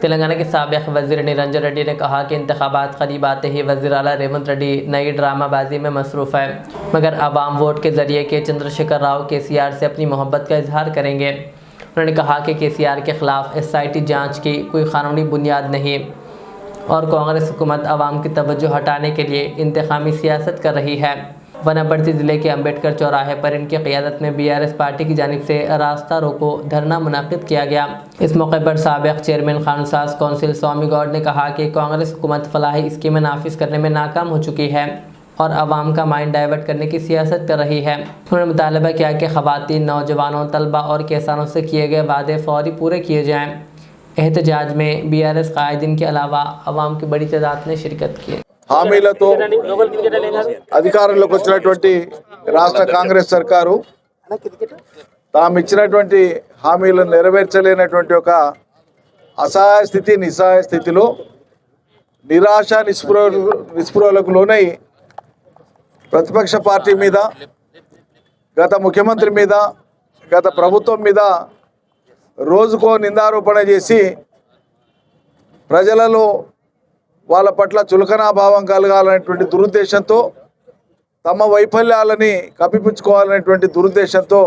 तेलंगाना के साबिक़ वज़ीर निरंजन रेड्डी ने कहा कि इंतखाबात करीब आते ही वज़ीर आला रेवंत रेड्डी नई ड्रामाबाजी में मसरूफ़ है, मगर आवाम वोट के ज़रिए के चंद्रशेखर राव केसीआर से अपनी मोहब्बत का इजहार करेंगे। उन्होंने कहा कि केसीआर के ख़िलाफ़ SIT जाँच की कोई क़ानूनी बुनियाद नहीं और कांग्रेस हुकूमत आवाम की तवज्जो हटाने के लिए इंतखामी सियासत कर रही है। वनापर्ती ज़िले के अम्बेडकर चौराहे पर इनकी क़ियादत में BRS पार्टी की जानिब से रास्ता रोको धरना मुनाकिद किया गया। इस मौके पर साबिक़ चेयरमैन कानून कौंसिल स्वामी गौड ने कहा कि कांग्रेस हुकूमत फलाही स्कीमें नाफिज करने में नाकाम हो चुकी है और आवाम का माइंड डाइवर्ट करने की सियासत कर रही है। उन्होंने मुतालबा किया कि ख़वातीन, नौजवानों, तलबा और किसानों से किए गए वादे फ़ौरी पूरे किए जाएँ। एहतजाज में BRS कायदीन के अलावा आवाम की बड़ी तादाद ने शिरकत की। హామీలతో అధికారంలోకి వచ్చినటువంటి రాష్ట్ర కాంగ్రెస్ సర్కారు తాము ఇచ్చినటువంటి హామీలను నెరవేర్చలేనటువంటి ఒక అసహాయ స్థితి, నిస్సహాయ స్థితిలో నిరాశ నిస్పృహలకు లోనై ప్రతిపక్ష పార్టీ మీద, గత ముఖ్యమంత్రి మీద, గత ప్రభుత్వం మీద రోజుకో నిందారోపణ చేసి ప్రజలలో వాళ్ళ పట్ల చులకనాభావం కలగాలనేటువంటి దురుద్దేశంతో, తమ వైఫల్యాలని కప్పిపుచ్చుకోవాలనేటువంటి దురుద్దేశంతో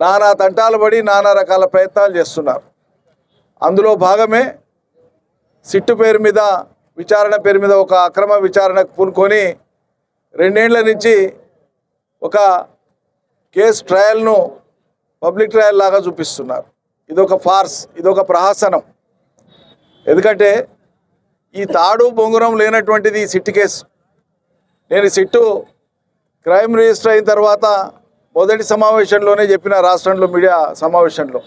నానా తంటాలు పడి నానా రకాల ప్రయత్నాలు చేస్తున్నారు. అందులో భాగమే సిట్టు పేరు మీద, విచారణ పేరు మీద ఒక అక్రమ విచారణకు పూనుకొని 2 ఏళ్ల నుంచి ఒక కేసు ట్రయల్ను పబ్లిక్ ట్రయల్ లాగా చూపిస్తున్నారు. ఇదొక ఫార్స్, ఇదొక ప్రహసనం. ఎందుకంటే ఈ తాడు బొంగురం లేనటువంటిది ఈ సిట్టు కేసు. నేను సిట్టు క్రైమ్ రిజిస్టర్ అయిన తర్వాత మొదటి సమావేశంలోనే చెప్పిన, రాష్ట్రంలో మీడియా సమావేశంలో,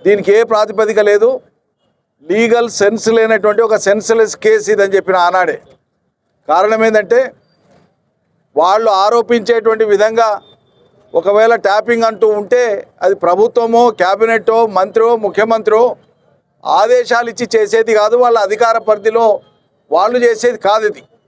దీనికి ఏ ప్రాతిపదిక లేదు, లీగల్ సెన్స్ లేనటువంటి ఒక సెన్స్లెస్ కేసు ఇదని చెప్పిన ఆనాడే. కారణం ఏంటంటే వాళ్ళు ఆరోపించేటువంటి విధంగా ఒకవేళ ట్యాపింగ్ అంటూ ఉంటే అది ప్రభుత్వమో, క్యాబినెట్టో, మంత్రో, ముఖ్యమంత్రో ఆదేశాలు ఇచ్చి చేసేది కాదు, వాళ్ళ అధికార పరిధిలో వాళ్ళు చేసేది కాదు. ఇది